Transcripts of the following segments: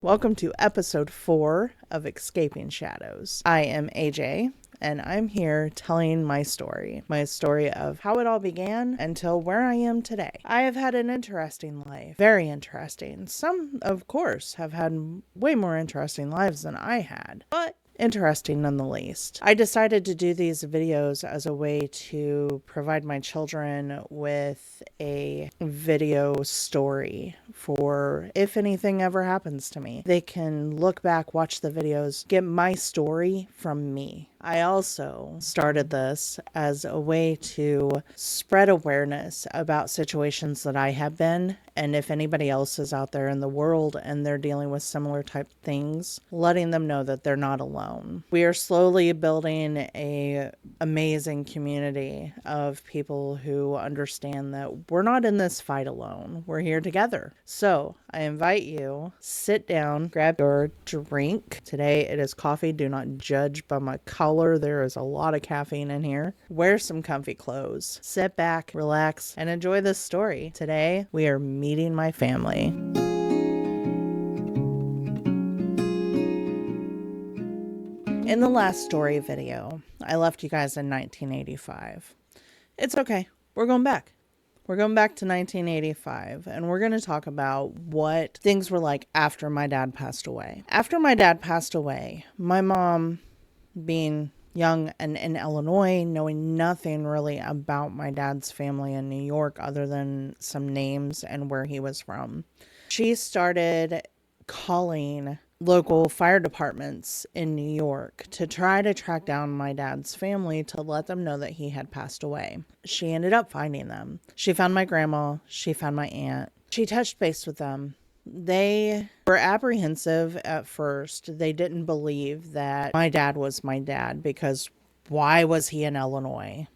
Welcome to episode 4 of Escaping Shadows. I am AJ, and I'm here telling my story of how it all began until where I am today. I have had an interesting life, very interesting. Some, of course, have had way more interesting lives than I had, but interesting none the least. I decided to do these videos as a way to provide my children with a video story for if anything ever happens to me. They can look back, watch the videos, get my story from me. I also started this as a way to spread awareness about situations that I have been, and if anybody else is out there in the world and they're dealing with similar type things, letting them know that they're not alone. We are slowly building a amazing community of people who understand that we're not in this fight alone. We're here together. So I invite you, sit down, grab your drink. Today it is coffee. Do not judge by my color. There is a lot of caffeine in here. Wear some comfy clothes. Sit back, relax, and enjoy this story. Today we are meeting my family. In the last story video, I left you guys in 1985. It's okay. We're going back. We're going back to 1985, and we're going to talk about what things were like after my dad passed away. After my dad passed away, my mom, being young and in Illinois, knowing nothing really about my dad's family in New York other than some names and where he was from, she started calling local fire departments in New York to try to track down my dad's family to let them know that he had passed away. She ended up finding them. She found my grandma. She found my aunt. She touched base with them. They were apprehensive at first. They didn't believe that my dad was my dad because why was he in Illinois?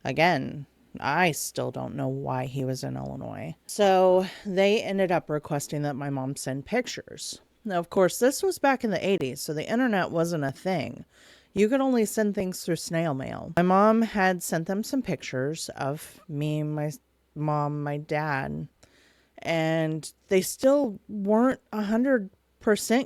Again, I still don't know why he was in Illinois. So they ended up requesting that my mom send pictures. Now, of course, this was back in the 80s, so the internet wasn't a thing. You could only send things through snail mail. My mom had sent them some pictures of me, my mom, my dad, and they still weren't 100%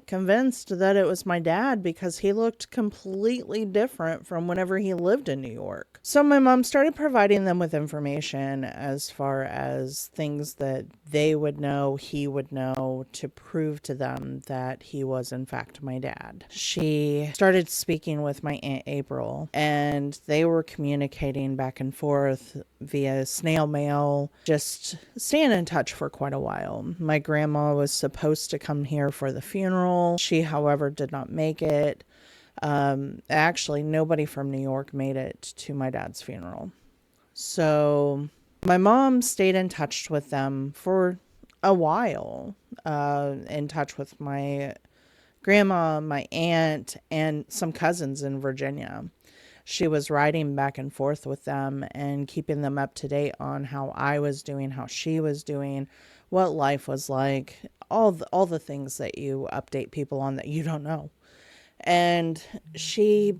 convinced that it was my dad because he looked completely different from whenever he lived in New York. So my mom started providing them with information as far as things that they would know, he would know, to prove to them that he was in fact my dad. She started speaking with my Aunt April, and they were communicating back and forth via snail mail, just staying in touch for quite a while. My grandma was supposed to come here for the funeral. She, however, did not make it. Actually, nobody from New York made it to my dad's funeral. So my mom stayed in touch with them for a while, in touch with my grandma, my aunt, and some cousins in Virginia. She was riding back and forth with them and keeping them up to date on how I was doing, how she was doing, what life was like, all the things that you update people on that you don't know. And she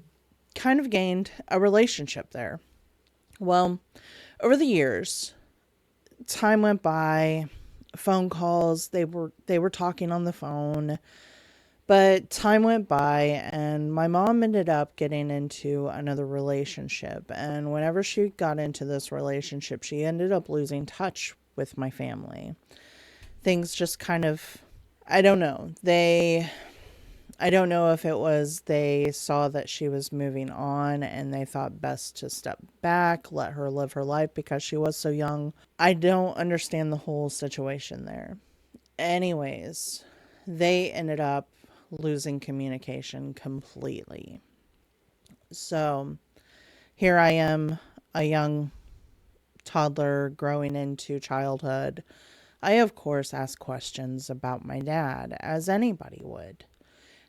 kind of gained a relationship there. Well, over the years, time went by, phone calls, they were talking on the phone. But time went by, and my mom ended up getting into another relationship. And whenever she got into this relationship, she ended up losing touch with my family. Things just kind of, I don't know. I don't know if it was they saw that she was moving on and they thought best to step back, let her live her life because she was so young. I don't understand the whole situation there. Anyways, they ended up losing communication completely. So here I am, a young toddler growing into childhood. I, of course, ask questions about my dad, as anybody would.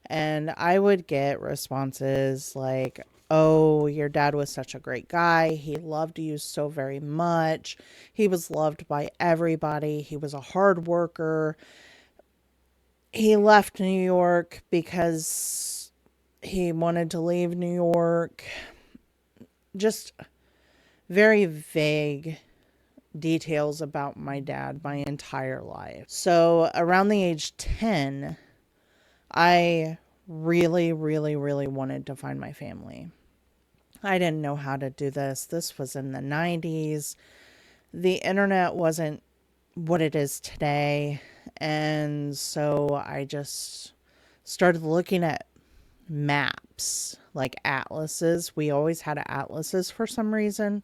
And I would get responses like, oh, your dad was such a great guy. He loved you so very much. He was loved by everybody. He was a hard worker. He left New York because he wanted to leave New York. Just very vague details about my dad my entire life. So around the age 10, I really, really, really wanted to find my family. I didn't know how to do this. This was in the 90s. The internet wasn't what it is today. And so I just started looking at maps, like atlases. We always had atlases for some reason.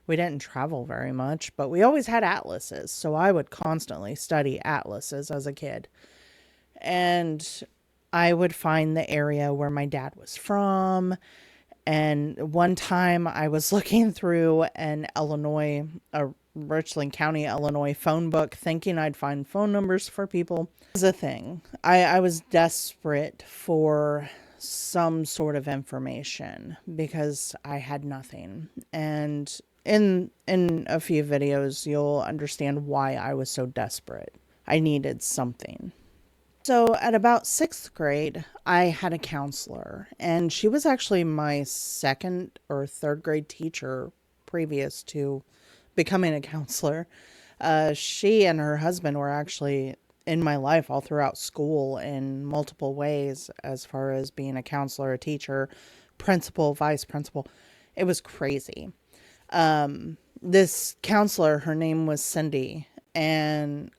We didn't travel very much, but we always had atlases. So I would constantly study atlases as a kid. And I would find the area where my dad was from. And one time I was looking through a Richland County, Illinois phone book, thinking I'd find phone numbers for people. It was a thing. I was desperate for some sort of information because I had nothing. And in a few videos, you'll understand why I was so desperate. I needed something. So at about 6th grade, I had a counselor, and she was actually my 2nd or 3rd grade teacher previous to becoming a counselor. She and her husband were actually in my life all throughout school in multiple ways, as far as being a counselor, a teacher, principal, vice principal. It was crazy. This counselor, her name was Cindy, and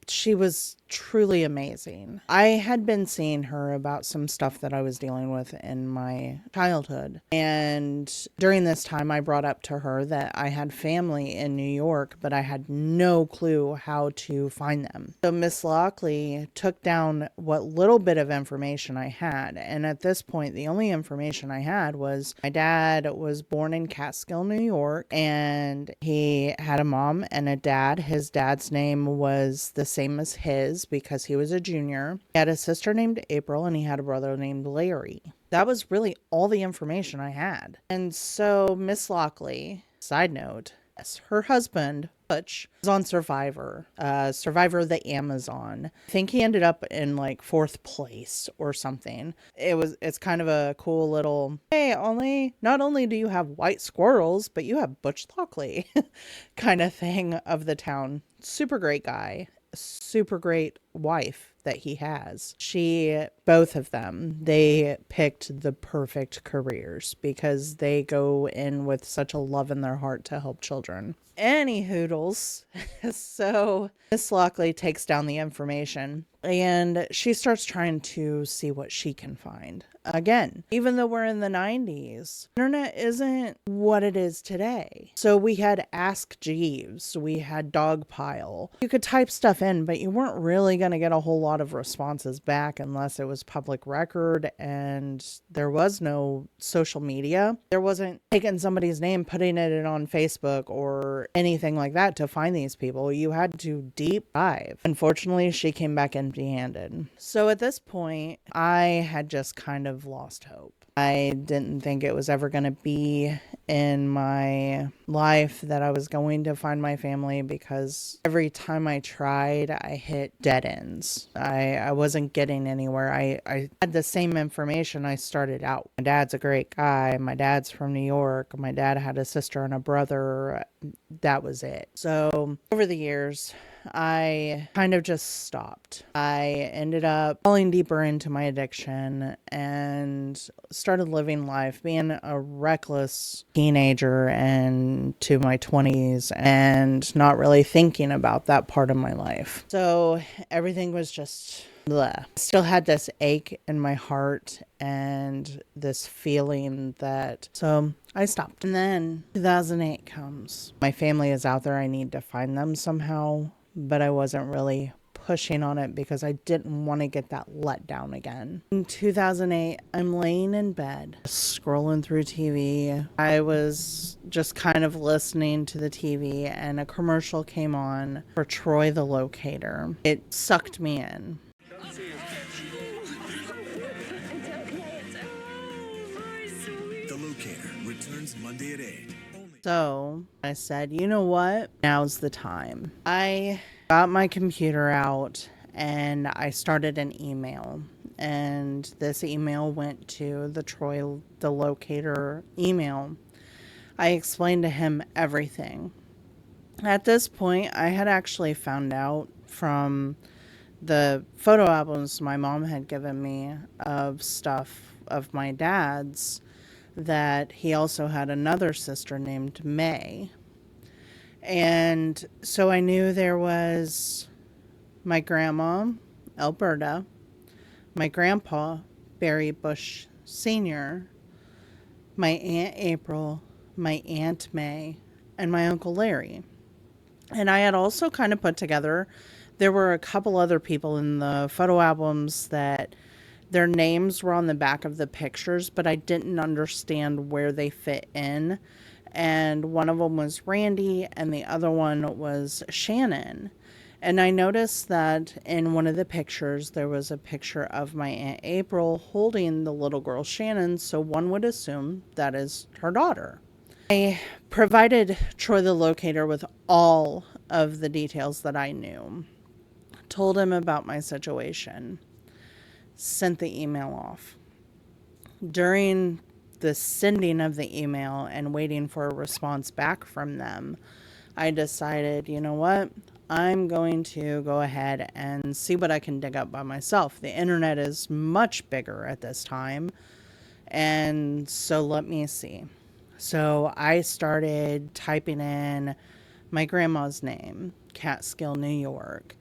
she was truly amazing. I had been seeing her about some stuff that I was dealing with in my childhood. And during this time, I brought up to her that I had family in New York, but I had no clue how to find them. So Miss Lockley took down what little bit of information I had. And at this point, the only information I had was my dad was born in Catskill, New York, and he had a mom and a dad. His dad's name was the same as his, because he was a junior. He had a sister named April, and he had a brother named Larry. That was really all the information I had. And so Miss Lockley, side note, yes, her husband, Butch, was on Survivor the Amazon. I think he ended up in like 4th place or something. It's kind of a cool little, hey, not only do you have white squirrels, but you have Butch Lockley kind of thing of the town. Super great guy. Super great wife that he has. Both of them, they picked the perfect careers because they go in with such a love in their heart to help children. Any hoodles. So Miss Lockley takes down the information and she starts trying to see what she can find. Again, even though we're in the 90s, internet isn't what it is today. So we had Ask Jeeves, we had Dogpile. You could type stuff in, but you weren't really going to get a whole lot of responses back unless it was public record, and there was no social media. There wasn't taking somebody's name, putting it on Facebook or anything like that to find these people. You had to deep dive. Unfortunately, she came back empty-handed. So at this point, I had just kind of lost hope. I didn't think it was ever going to be in my life that I was going to find my family, because every time I tried, I hit dead ends. I wasn't getting anywhere. I had the same information I started out. My dad's a great guy. My dad's from New York. My dad had a sister and a brother. That was it. So over the years, I kind of just stopped. I ended up falling deeper into my addiction and started living life, being a reckless teenager and to my 20s, and not really thinking about that part of my life. So everything was just bleh. Still had this ache in my heart and this feeling so I stopped. And then 2008 comes. My family is out there. I need to find them somehow, but I wasn't really pushing on it because I didn't want to get that let down again. In 2008, I'm laying in bed, scrolling through TV. I was just kind of listening to the TV, and a commercial came on for Troy the Locator. It sucked me in. The Locator returns Monday at 8. So I said, you know what? Now's the time. I got my computer out and I started an email. And this email went to the Troy the Locator email. I explained to him everything. At this point, I had actually found out from the photo albums my mom had given me of stuff of my dad's, that he also had another sister named May. And so I knew there was my grandma, Alberta, my grandpa, Barry Bush Sr., my Aunt April, my Aunt May, and my Uncle Larry. And I had also kind of put together, there were a couple other people in the photo albums that their names were on the back of the pictures, but I didn't understand where they fit in. And one of them was Randy, and the other one was Shannon. And I noticed that in one of the pictures, there was a picture of my Aunt April holding the little girl Shannon, so one would assume that is her daughter. I provided Troy the locator with all of the details that I knew, told him about my situation, sent the email off. During the sending of the email and waiting for a response back from them, I decided, you know what? I'm going to go ahead and see what I can dig up by myself. The internet is much bigger at this time, and so let me see. So I started typing in my grandma's name, Catskill, New York.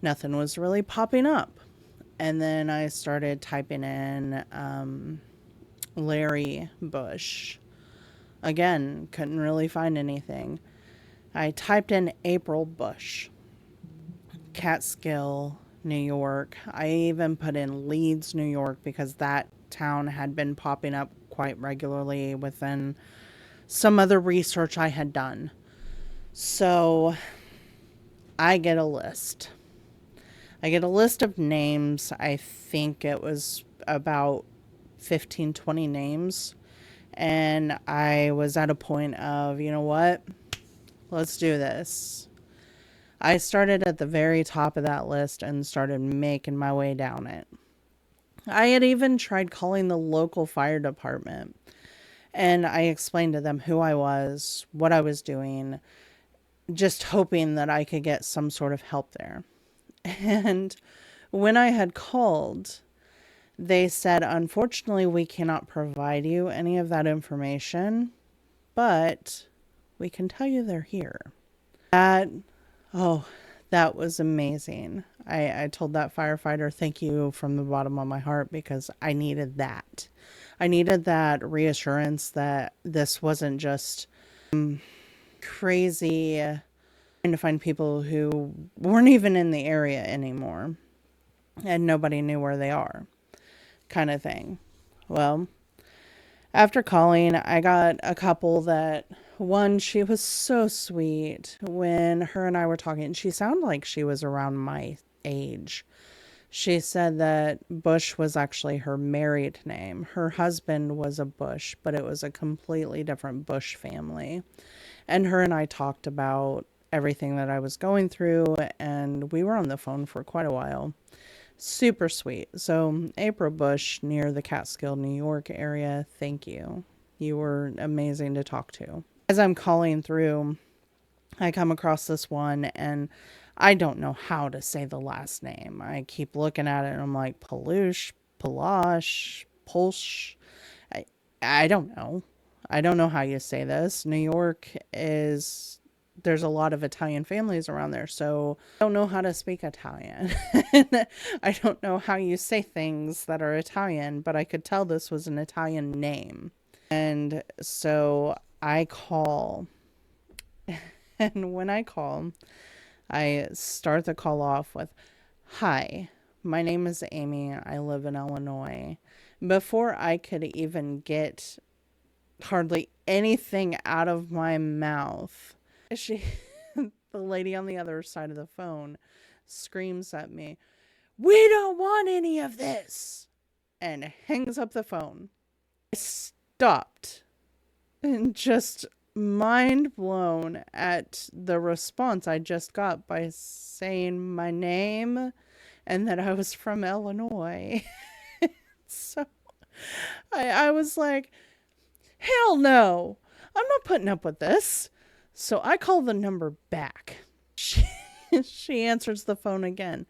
Nothing was really popping up. And then I started typing in Larry Bush. Again, couldn't really find anything. I typed in April Bush, Catskill, New York. I even put in Leeds, New York, because that town had been popping up quite regularly within some other research I had done. So I get a list. I get a list of names. I think it was about 15, 20 names. And I was at a point of, you know what? Let's do this. I started at the very top of that list and started making my way down it. I had even tried calling the local fire department, and I explained to them who I was, what I was doing, just hoping that I could get some sort of help there. And when I had called, they said, unfortunately, we cannot provide you any of that information, but we can tell you they're here. That was amazing. I told that firefighter, thank you from the bottom of my heart, because I needed that. I needed that reassurance that this wasn't just crazy trying to find people who weren't even in the area anymore and nobody knew where they are, kind of thing. Well, after calling, I got a couple that, one, she was so sweet. When her and I were talking, she sounded like she was around my age. She said that Bush was actually her married name. Her husband was a Bush, but it was a completely different Bush family. And her and I talked about everything that I was going through, and we were on the phone for quite a while. Super sweet. So, April Bush, near the Catskill, New York area, thank you. You were amazing to talk to. As I'm calling through, I come across this one, and I don't know how to say the last name. I keep looking at it, and I'm like, Palush, Palash, Pulsh. I don't know. I don't know how you say this. New York is, there's a lot of Italian families around there, so I don't know how to speak Italian. I don't know how you say things that are Italian, but I could tell this was an Italian name. And so I call, and when I call, I start the call off with, hi, my name is Amy. I live in Illinois. Before I could even get hardly anything out of my mouth, the lady on the other side of the phone screams at me, we don't want any of this, and hangs up the phone. I stopped and just mind blown at the response I just got by saying my name and that I was from Illinois. So I was like, hell no, I'm not putting up with this. So I call the number back. She answers the phone again.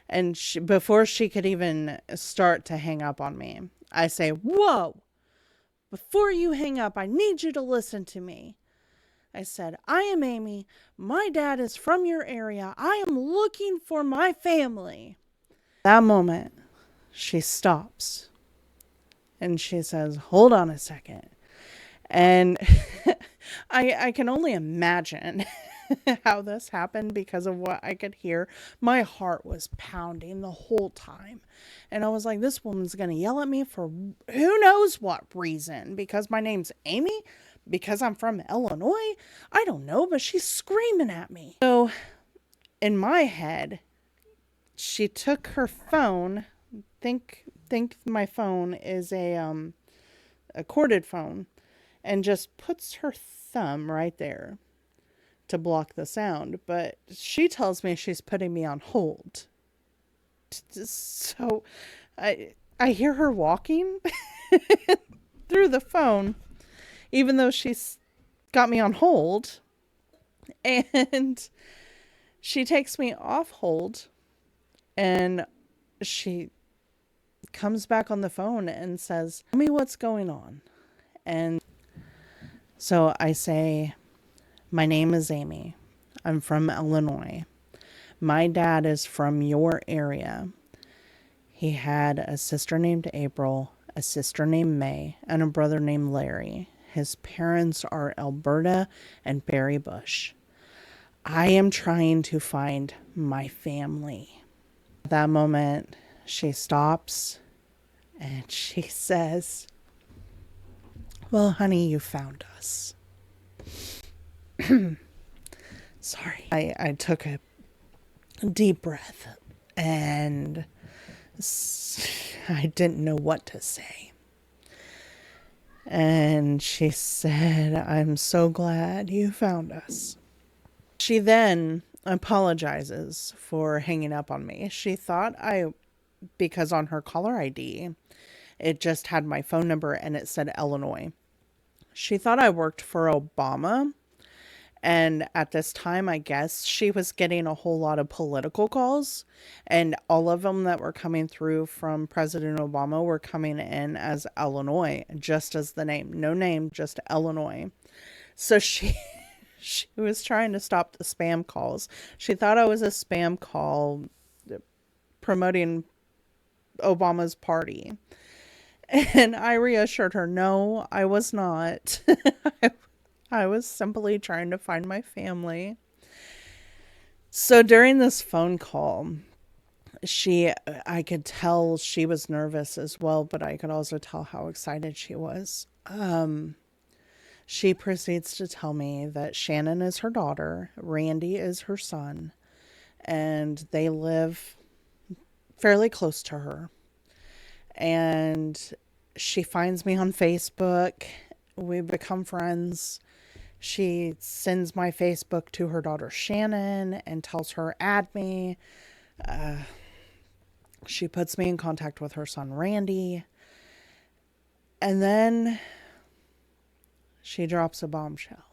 And before she could even start to hang up on me, I say, "Whoa, before you hang up, I need you to listen to me." I said, "I am Amy. My dad is from your area. I am looking for my family." That moment, she stops and she says, "Hold on a second." And I can only imagine how this happened because of what I could hear. My heart was pounding the whole time. And I was like, this woman's going to yell at me for who knows what reason. Because my name's Amy? Because I'm from Illinois? I don't know, but she's screaming at me. So in my head, she took her phone. Think my phone is a corded phone, and just puts her thumb right there to block the sound. But she tells me she's putting me on hold. So I hear her walking through the phone, even though she's got me on hold. And she takes me off hold, and she comes back on the phone and says, "Tell me what's going on." And so I say, "My name is Amy. I'm from Illinois. My dad is from your area. He had a sister named April, a sister named May, and a brother named Larry. His parents are Alberta and Barry Bush. I am trying to find my family." At that moment, she stops and she says, "Well, honey, you found us." Sorry. I took a deep breath and I didn't know what to say. And she said, "I'm so glad you found us." She then apologizes for hanging up on me. She thought because on her caller ID, it just had my phone number and it said Illinois. She thought I worked for Obama. And at this time, I guess she was getting a whole lot of political calls, and all of them that were coming through from President Obama were coming in as Illinois, just as the name. No name, just Illinois. So she was trying to stop the spam calls. She thought I was a spam call promoting Obama's party. And I reassured her, no, I was not. I was simply trying to find my family. So during this phone call, I could tell she was nervous as well, but I could also tell how excited she was. She proceeds to tell me that Shannon is her daughter, Randy is her son, and they live fairly close to her. And she finds me on Facebook. We become friends. She sends my Facebook to her daughter Shannon and tells her, add me. She puts me in contact with her son Randy. And then she drops a bombshell.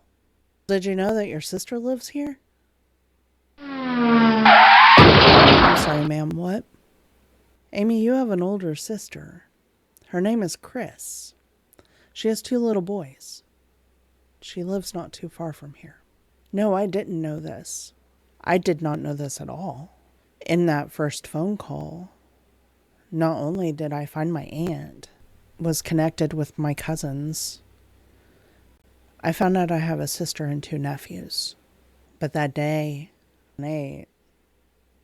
"Did you know that your sister lives here?" "I'm sorry, ma'am, what?" "Amy, you have an older sister. Her name is Chris. She has 2 little boys. She lives not too far from here." No, I didn't know this. I did not know this at all. In that first phone call, not only did I find my aunt was connected with my cousins, I found out I have a sister and 2 nephews. But that day,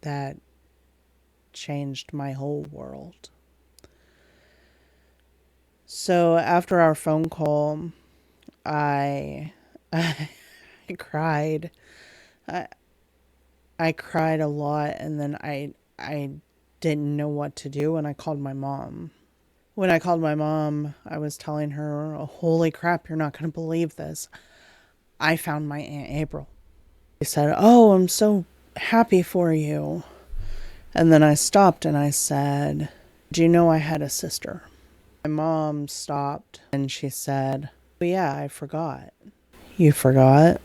that changed my whole world. So after our phone call, I cried. I cried a lot, and then I didn't know what to do, and I called my mom. When I called my mom, I was telling her, "Oh, holy crap, you're not going to believe this. I found my Aunt April." She said, "Oh, I'm so happy for you." And then I stopped and I said, "Do you know I had a sister?" My mom stopped and she said, "Oh, yeah, I forgot." "You forgot?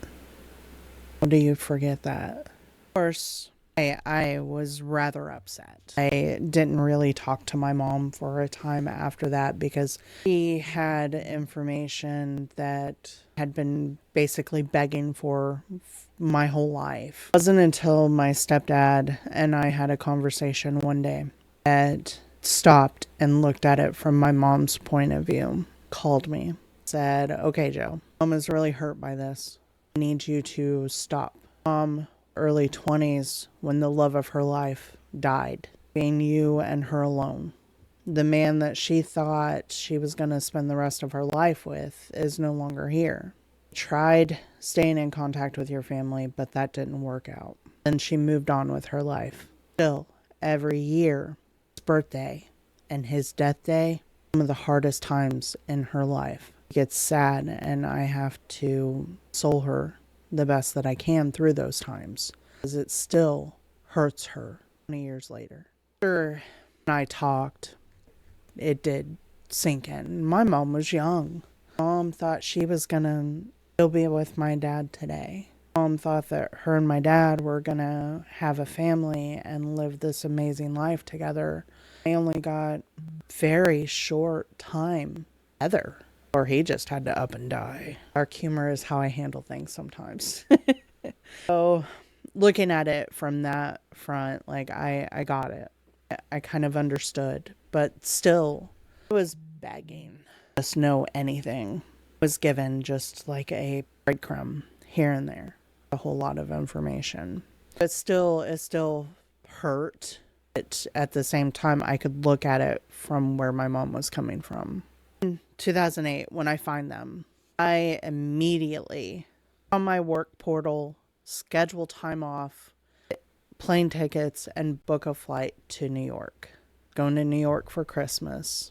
How do you forget that?" Of course, I was rather upset. I didn't really talk to my mom for a time after that because she had information that had been basically begging for my whole life. It wasn't until my stepdad and I had a conversation one day that stopped and looked at it from my mom's point of view, called me, said, "Okay, Joe, Mom is really hurt by this. I need you to stop." Mom, early 20s, when the love of her life died, being you and her alone. The man that she thought she was going to spend the rest of her life with is no longer here. Tried staying in contact with your family, but that didn't work out. Then she moved on with her life. Still, every year, his birthday and his death day, some of the hardest times in her life. It gets sad, and I have to console her the best that I can through those times, because it still hurts her 20 years later. After I talked, it did sink in. My mom was young. Mom thought she was gonna still be with my dad today. Mom thought that her and my dad were gonna have a family and live this amazing life together. I only got very short time together. Or he just had to up and die. Dark humor is how I handle things sometimes. So looking at it from that front, like I got it. I kind of understood, but still I was begging. Just know anything. Was given just like a breadcrumb here and there. A whole lot of information. But it still hurt. But at the same time, I could look at it from where my mom was coming from. In 2008, when I find them, I immediately, on my work portal, schedule time off, plane tickets, and book a flight to New York. Going to New York for Christmas.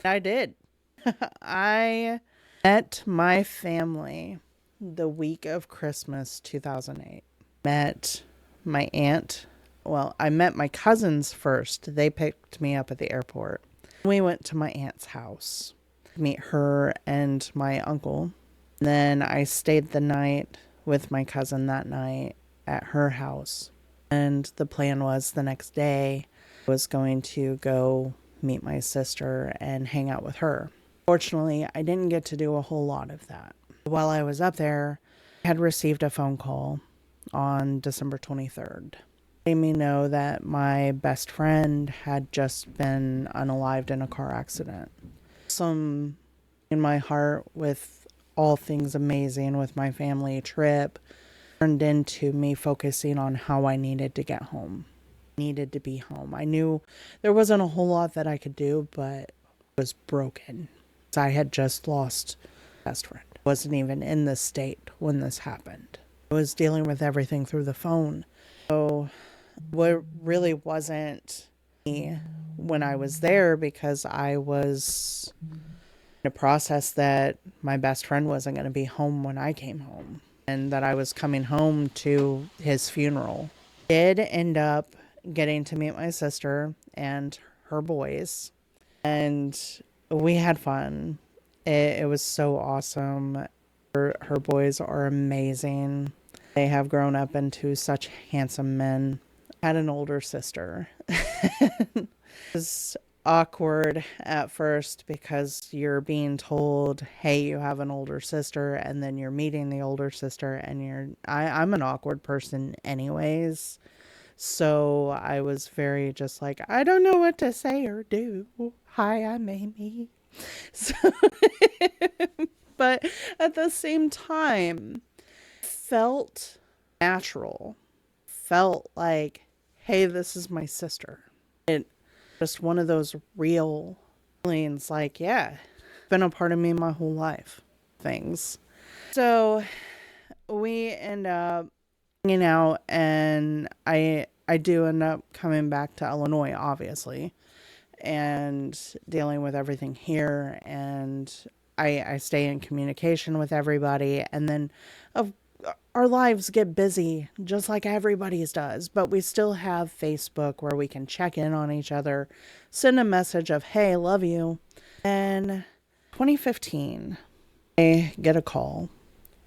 I did. I met my family the week of Christmas 2008. Met my aunt. Well, I met my cousins first. They picked me up at the airport. We went to my aunt's house. Meet her and my uncle. Then I stayed the night with my cousin that night at her house. And the plan was the next day I was going to go meet my sister and hang out with her. Fortunately, I didn't get to do a whole lot of that. While I was up there, I had received a phone call on December 23rd. Letting me know that my best friend had just been unalived in a car accident. Some in my heart with all things amazing with my family trip turned into me focusing on how I needed to get home. Needed to be home. I knew there wasn't a whole lot that I could do, but it was broken. I had just lost my best friend. I wasn't even in this state when this happened. I was dealing with everything through the phone. So what really wasn't me when I was there, because I was in a process that my best friend wasn't going to be home when I came home, and that I was coming home to his funeral. Did end up getting to meet my sister and her boys, and we had fun. It was so awesome. Her boys are amazing. They have grown up into such handsome men. I had an older sister. It was awkward at first because you're being told, hey, you have an older sister, and then you're meeting the older sister, and I'm an awkward person anyways. So I was very just like, I don't know what to say or do. Hi, I'm Amy. So, but at the same time, felt natural. Felt like, hey, this is my sister. It just one of those real feelings like, yeah, been a part of me my whole life things. So we end up hanging out, and I do end up coming back to Illinois, obviously, and dealing with everything here, and I stay in communication with everybody, and then our lives get busy just like everybody's does, but we still have Facebook where we can check in on each other, send a message of, hey, love you. And 2015, I get a call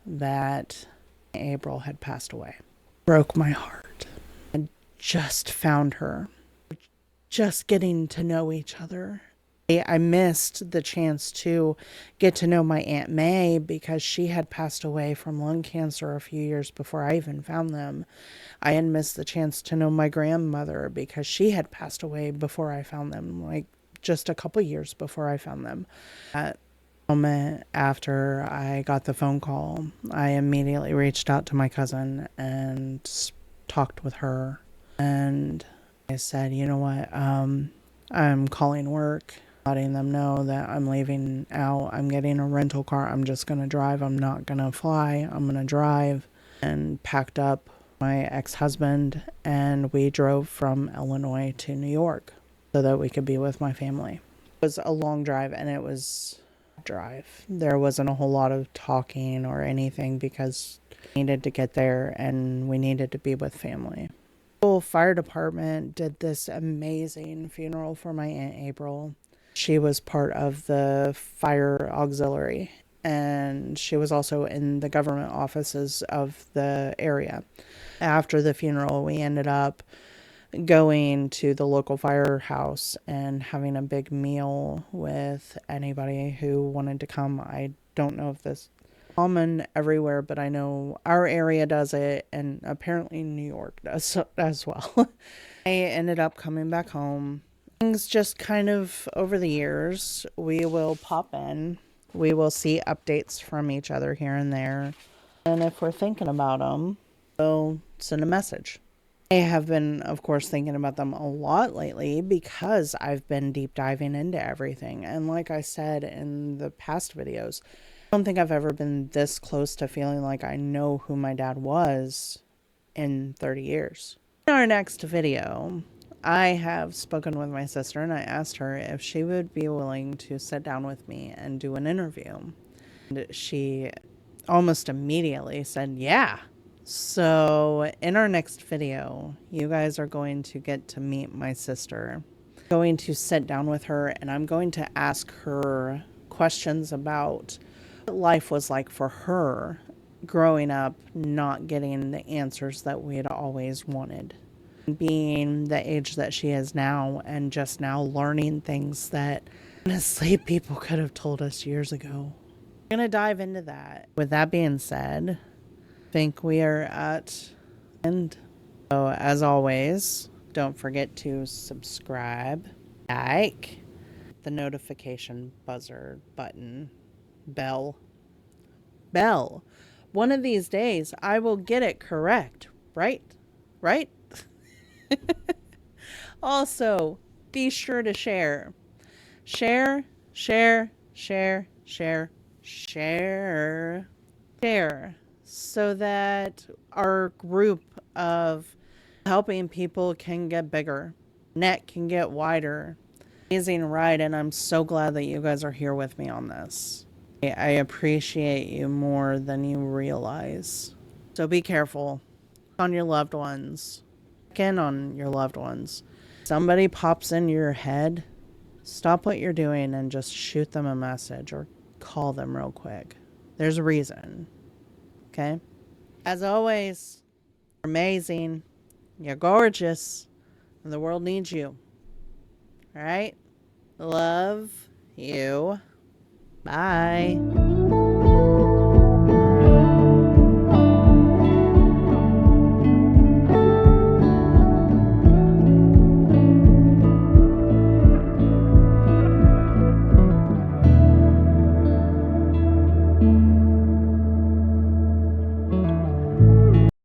that April had passed away. Broke my heart. I just found her, just getting to know each other. I missed the chance to get to know my Aunt May because she had passed away from lung cancer a few years before I even found them. I had missed the chance to know my grandmother because she had passed away before I found them, like just a couple years before I found them. At the moment after I got the phone call, I immediately reached out to my cousin and talked with her. And I said, you know what, I'm calling work, letting them know that I'm leaving out. I'm getting a rental car. I'm just going to drive. I'm not going to fly. I'm going to drive. And packed up my ex-husband and we drove from Illinois to New York so that we could be with my family. It was a long drive and it was a drive. There wasn't a whole lot of talking or anything because we needed to get there and we needed to be with family. The local fire department did this amazing funeral for my Aunt April. She was part of the fire auxiliary, and she was also in the government offices of the area. After the funeral, we ended up going to the local firehouse and having a big meal with anybody who wanted to come. I don't know if this is common everywhere, but I know our area does it, and apparently New York does as well. I ended up coming back home. Things just kind of over the years, we will pop in. We will see updates from each other here and there. And if we're thinking about them, we'll send a message. I have been, of course, thinking about them a lot lately because I've been deep diving into everything. And like I said in the past videos, I don't think I've ever been this close to feeling like I know who my dad was in 30 years. In our next video, I have spoken with my sister and I asked her if she would be willing to sit down with me and do an interview. And she almost immediately said, yeah. So in our next video, you guys are going to get to meet my sister. I'm going to sit down with her and I'm going to ask her questions about what life was like for her growing up, not getting the answers that we had always wanted. Being the age that she is now and just now learning things that honestly people could have told us years ago. I'm going to dive into that. With that being said, I think we are at the end. So as always, don't forget to subscribe, like, the notification buzzer button, bell. One of these days I will get it correct, right? Also, be sure to share, so that our group of helping people can get bigger, net can get wider. Amazing ride, and I'm so glad that you guys are here with me on this. I appreciate you more than you realize. So be careful on your loved ones. Check in on your loved ones. Somebody pops in your head, stop what you're doing and just shoot them a message or call them real quick. There's a reason. Okay? As always, you're amazing. You're gorgeous. And the world needs you. All right? Love you. Bye.